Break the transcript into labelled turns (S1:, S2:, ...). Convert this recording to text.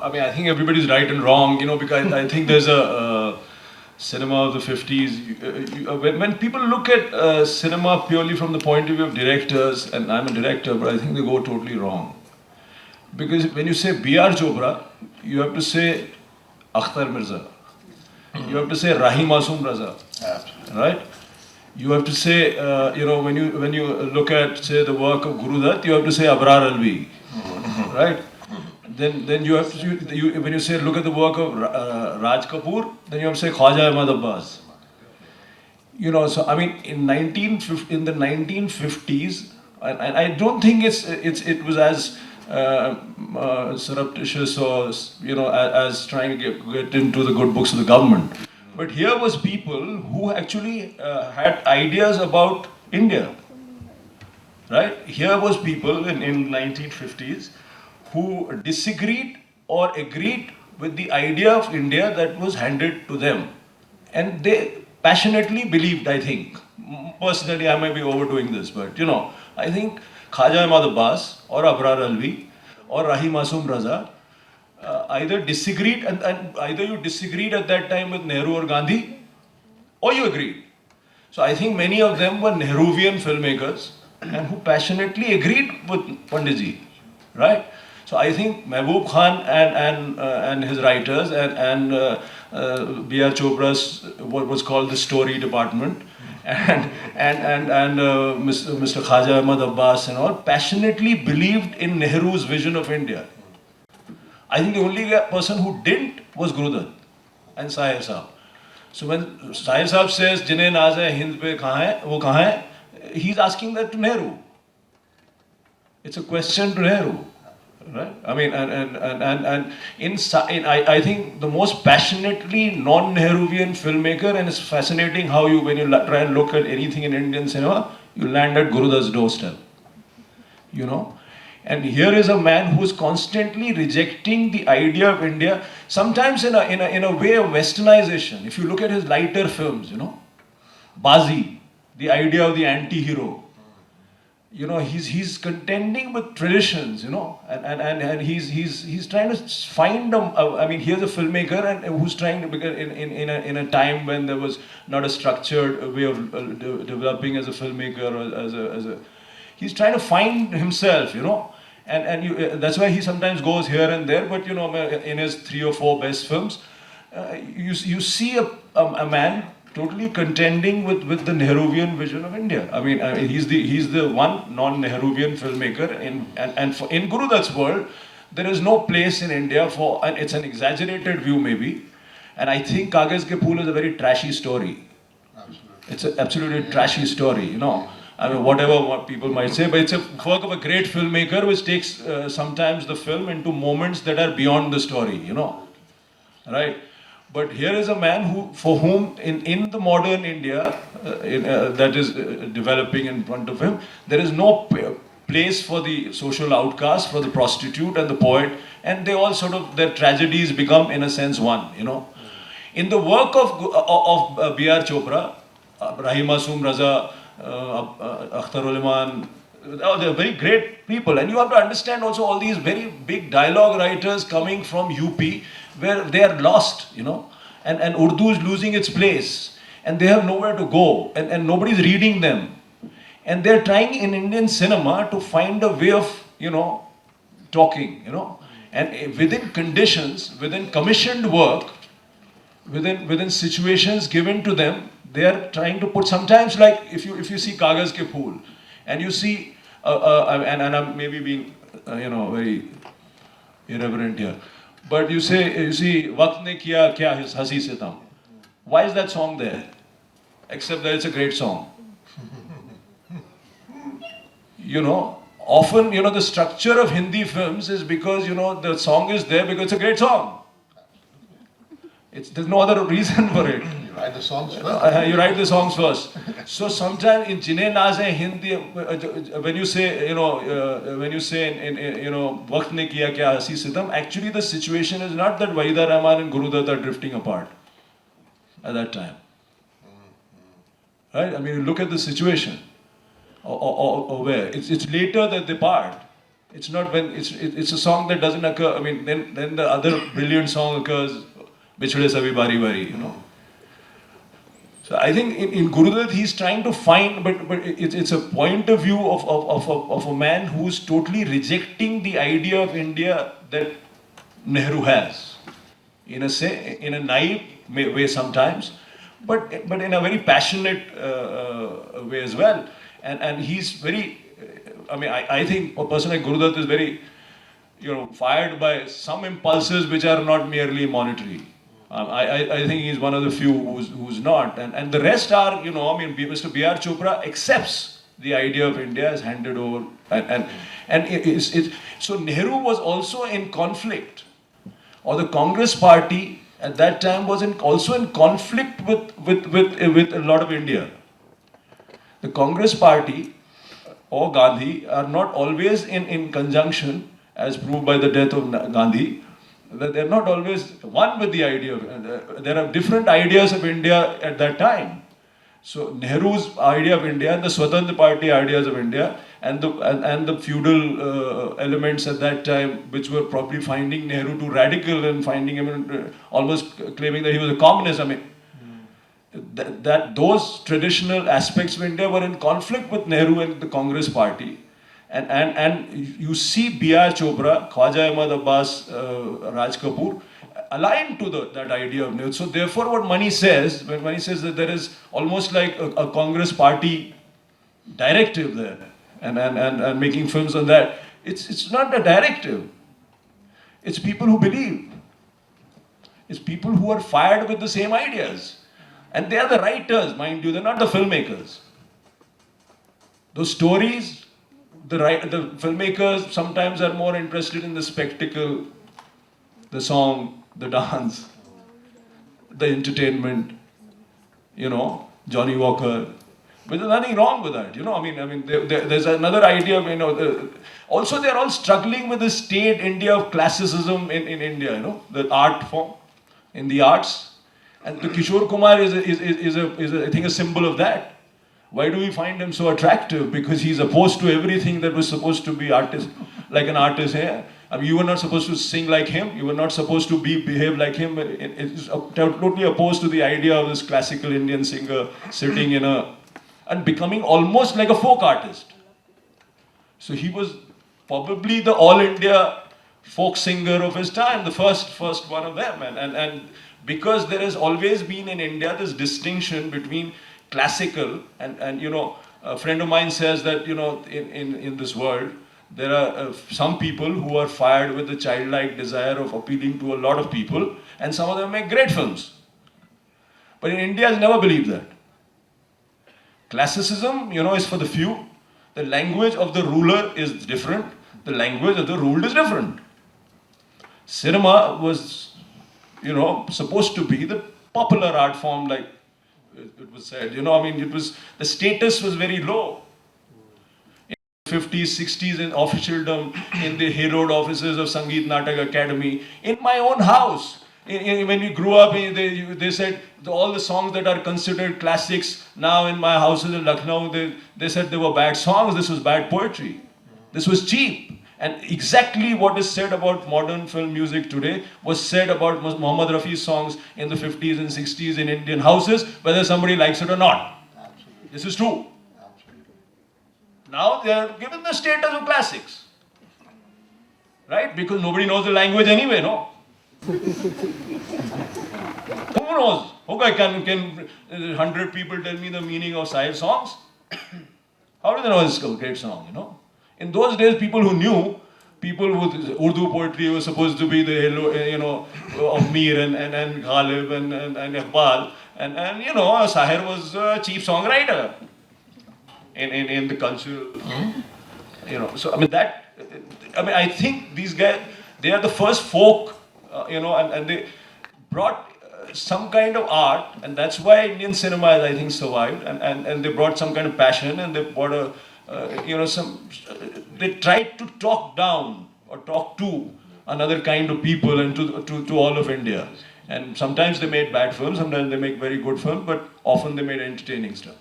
S1: I mean, I think everybody's right and wrong, because I think there's a cinema of the 50s. When people look at cinema purely from the point of view of directors, and I'm a director, but I think they go totally wrong. Because when you say B.R. Chopra, you have to say Akhtar Mirza. You have to say Rahi Masoom Raza. Right? You have to say, when you look at, say, the work of Guru Dutt, you have to say Abrar Alvi. Right? Then you have to, when you say look at the work of Raj Kapoor, then you have to say Khwaja Ahmad Abbas. So I mean, in the 1950s, and I don't think it was as surreptitious or as trying to get into the good books of the government. But here was people who actually had ideas about India. Right? Here was people in 1950s who disagreed or agreed with the idea of India that was handed to them. And they passionately believed, I think. Personally, I might be overdoing this, but I think Khwaja Ahmad Abbas or Abrar Alvi or Rahi Masoom Raza either disagreed, and either you disagreed at that time with Nehru or Gandhi, or you agreed. So I think many of them were Nehruvian filmmakers and who passionately agreed with Panditji, right? So I think Mehboob Khan and his writers and B.R. Chopra's what was called the story department and Mr. Khwaja Ahmad Abbas and all passionately believed in Nehru's vision of India. I think the only person who didn't was Guru Dutt and Sahir Saab. So when Sahir Saab says, "Jine naaz hai Hind pe kahan hai, wo kahan hai?" he's asking that to Nehru. It's a question to Nehru. Right? I mean, I think the most passionately non-Nehruvian filmmaker, and it's fascinating how when you try and look at anything in Indian cinema, you land at Guru Dutt's doorstep. And here is a man who is constantly rejecting the idea of India, sometimes in a way of westernization. If you look at his lighter films, Bazi, the idea of the anti-hero. He's contending with traditions, and he's trying to find I mean, here's a filmmaker and who's trying to because in a time when there was not a structured way of developing as a filmmaker or as a he's trying to find himself, that's why he sometimes goes here and there. But in his 3 or 4 best films, you see a man totally contending with the Nehruvian vision of India. I mean, he's the one non-Nehruvian filmmaker in Guru Dutt's world. There is no place in India for, and it's an exaggerated view maybe. And I think Kagaz Ke Phool is a very trashy story. Absolutely. It's an absolutely trashy story. I mean, what people might say, but it's a work of a great filmmaker which takes sometimes the film into moments that are beyond the story. Right? But here is a man for whom, in the modern India that is developing in front of him, there is no place for the social outcast, for the prostitute and the poet, and they all their tragedies become, in a sense, one. In the work of B.R. Chopra, Rahi Masoom Raza, Akhtar Uliman, they're very great people, and you have to understand also all these very big dialogue writers coming from UP, where they are lost, and Urdu is losing its place, and they have nowhere to go, and nobody's reading them, and they're trying in Indian cinema to find a way of, talking, and within conditions, within commissioned work, within situations given to them, they are trying to put, sometimes like if you see Kagaz Ke Phool, and you see, and I'm maybe being, very irreverent here, but you see, Waqt ne kiya kya hasi sitam. Why is that song there? Except that it's a great song. Often, the structure of Hindi films is because, the song is there because it's a great song. There's no other reason for it.
S2: You write the songs first.
S1: You write the songs first. So sometimes in Jine Naaz Hai Hindi, when you say, Waqt ne kiya kya hasi sitam, actually the situation is not that Wahida Rahman and Guru Dutt are drifting apart at that time. Right? I mean, look at the situation. Or where. It's later that they part. It's not when it's a song that doesn't occur. I mean, then the other brilliant song occurs, Bichhde Sabhi Bari Bari, you know. So I think in Gurudutt he's trying to find, but it's a point of view of a man who's totally rejecting the idea of India that Nehru has, in a naive way sometimes, but in a very passionate way as well, and he's very. I mean, I think a person like Gurudutt is very, fired by some impulses which are not merely monetary. I think he's one of the few who's not. And the rest are, I mean, Mr. B.R. Chopra accepts the idea of India as handed over. And so Nehru was also in conflict. Or the Congress party at that time was also in conflict with a lot of India. The Congress party or Gandhi are not always in conjunction, as proved by the death of Gandhi. They're not always one with the idea of, there are different ideas of India at that time. So Nehru's idea of India and the Swatantra Party ideas of India and the feudal elements at that time, which were probably finding Nehru too radical and finding him almost claiming that he was a communist. I mean, that those traditional aspects of India were in conflict with Nehru and the Congress Party. And you see B.R. Chopra, Khwaja Ahmad Abbas, Raj Kapoor, aligned to that idea of Nehru. So therefore what Mani says, when Mani says that there is almost like a Congress Party directive there, and making films on that, it's not a directive. It's people who believe. It's people who are fired with the same ideas. And they are the writers, mind you, they're not the filmmakers. Those stories, the filmmakers sometimes are more interested in the spectacle, the song, the dance, the entertainment, Johnny Walker. But there's nothing wrong with that, I mean, there's another idea of, also they're all struggling with the state India of classicism in India, the art form, in the arts. And the Kishore Kumar is I think, a symbol of that. Why do we find him so attractive? Because he's opposed to everything that was supposed to be like an artist here. I mean, you were not supposed to sing like him. You were not supposed to behave like him. It's totally opposed to the idea of this classical Indian singer sitting and becoming almost like a folk artist. So he was probably the all India folk singer of his time, the first one of them. And because there has always been in India this distinction between classical and a friend of mine says that in this world there are some people who are fired with the childlike desire of appealing to a lot of people, and some of them make great films. But in India has never believed that. Classicism, is for the few. The language of the ruler is different. The language of the ruled is different. Cinema was supposed to be the popular art form, like it was said. The status was very low. In the 50s, 60s, in officialdom, in the haloed offices of Sangeet Natak Academy, in my own house, when we grew up, they said all the songs that are considered classics now in my houses in Lucknow, they said they were bad songs, this was bad poetry. This was cheap. And exactly what is said about modern film music today was said about Muhammad Rafi's songs in the 50s and 60s in Indian houses, whether somebody likes it or not. Absolutely. This is true. Absolutely. Now they are given the status of classics. Right? Because nobody knows the language anyway, no? Who knows? Okay, can 100 people tell me the meaning of Sahib songs? How do they know this is a great song, In those days, people who knew, people with Urdu poetry was supposed to be the halo, of Mir and Ghalib and Iqbal. And Sahir was a chief songwriter in the cultural, So, I think these guys, they are the first folk, and they brought some kind of art, and that's why Indian cinema, I think, survived. And they brought some kind of passion, and they brought they tried to talk down or talk to another kind of people and to all of India. And sometimes they made bad films, sometimes they make very good films, but often they made entertaining stuff.